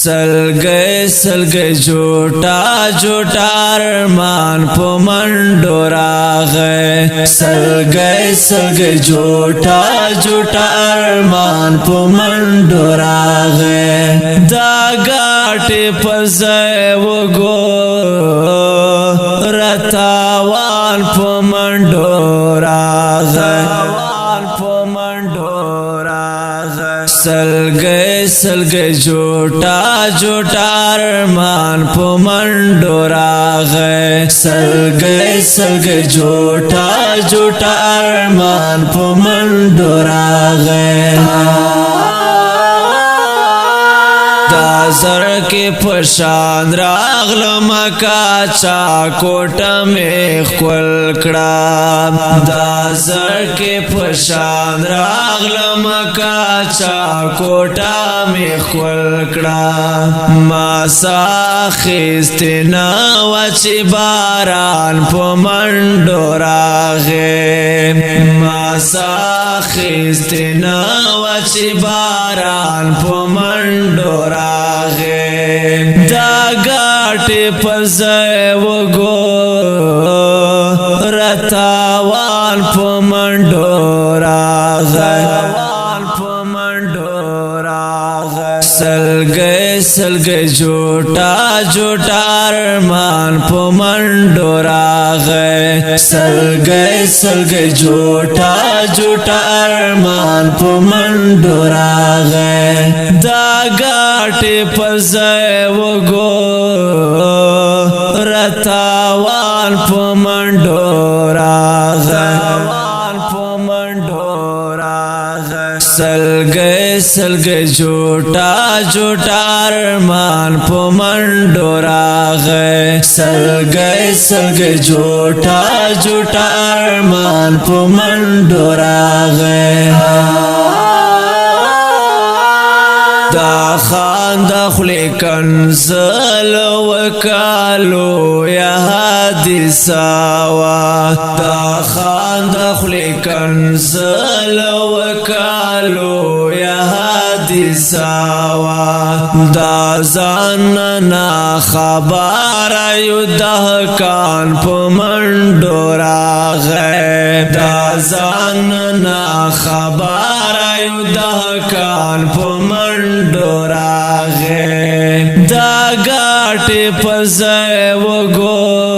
سلګي جوټا جوټا ارمان په منډو راغی سلګي جوټا جوټا ارمان په منډو راغی دا ګاټي په ځای وګورتاوان په منډو راغی سلګي جوټا جوټا ارمان په منډو راغی سلګي جوټا جوټا ارمان په منډو راغی دا زر کې پشان راغلم کا چا کوټه مې خپل کړه دا زر کې پشان راغلم کا چا کوټه مې خپل کړه ما ساخستنا وچی باران په منډو راغی ما ساخستنا وچی باران په منډو دا ګاټي په ځای وګورتاوان په منډو راغی سلګي جوټا جوټا ارمان په منډو راغی سلګي جوټا جوټا ارمان په منډو راغی دا ګاټي په ځای وګورتاوان په منډو راغی سلګي جوټا جوټا ارمان په منډو راغی سلګي جوټا جوټا ارمان په منډو راغی دا خان دخلی کنزل وکالو یا حدیثاوا دا خان دخلی کنزل وکالو یا حدیثاوا دا زننا خبر یو دهکان په منډو راغی دا زننا خبر یو دهکان په منډو راغی دا ګاټي په ځای وګورتاوان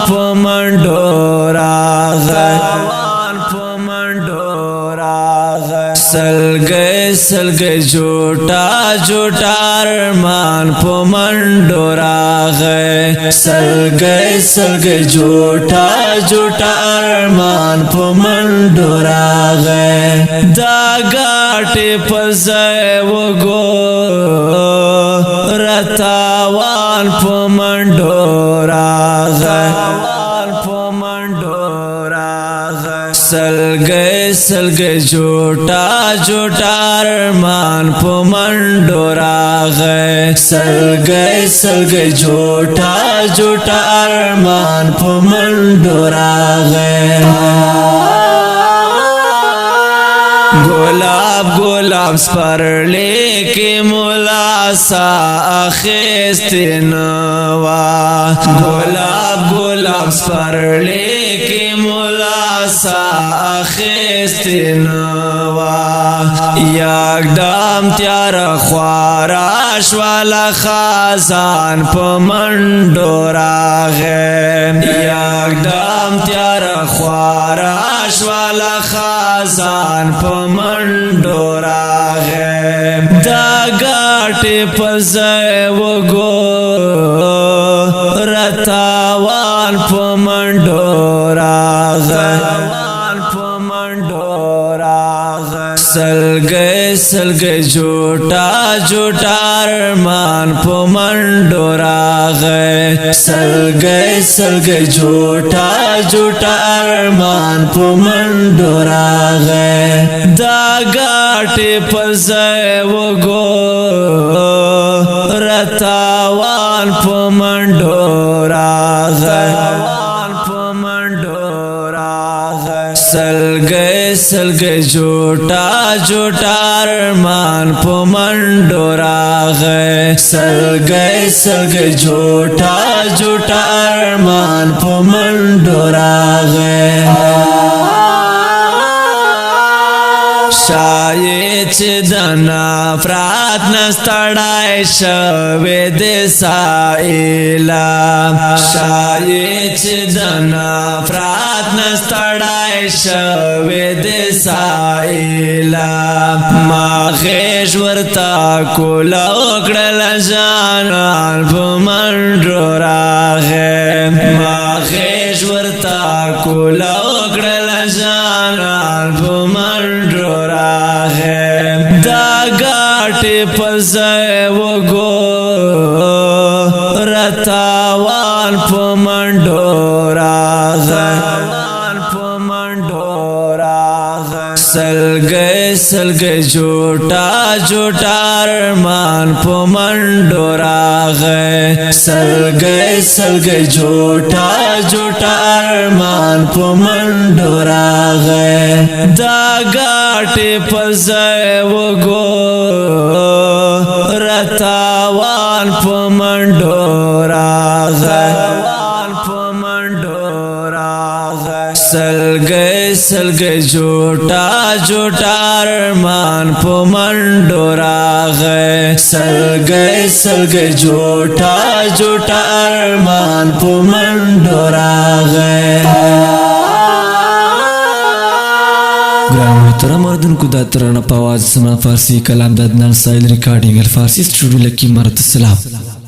په منډو راغی سلګي جوټا جوټا ارمان په منډو راغی سلګي جوټا جوټا ارمان په منډو راغی دا ګاټي په ځای وګورتاوان په منډو راغی سلګي جوټا جوټا ارمان په منډو راغی سلګي جوټا جوټا ارمان په منډو راغی گلاب سپرلی کی مولا سا اخیستنوا گلاب سپرلی کی مولا سا اخیستنوا یک دم تیار خواراش والا خازان په منډو راغی یک دم تیار خواراش والا خازان په منډو راغی دا ګاټي په ځای وګورتاوان په منډو راغی سلګي جوټا جوټا ارمان په منډو راغی سلګي جوټا جوټا ارمان په منډو راغی دا ګاټي په ځای وګورتاوان په منډو راغی سلګي جوټا جوټا ارمان په منډو راغی سلګي سلګي جوټا جوټا ارمان په منډو راغی شاید چې د نفرت نستړای شوی د سائلا شاید چې د نفرت نستړای شوی د سائلا ما غیش ورتا کولا وکړل جانان په منډو راغی ما غیش ورتا کولا وکړل جانان په منډو دا غاټه پزای وګو رتاوان په منډو راغی سلګي سلګي جوټا جوټا ارمان په منډو راغی سلګي سلګي جوټا جوټا ارمان په منډو راغی دا غاټه پزای وګو رتاوان په منډو راغی سلګي سلګي جوټا جوټا ارمان په منډو راغی سلګي سلګي جوټا جوټا ارمان په منډو راغی محترم اردوونکو دا ترانه په आवाज سما فارسی کلام د عدنان سایل ریکارډینګ الفارسی سټوډیو لکی مرت السلام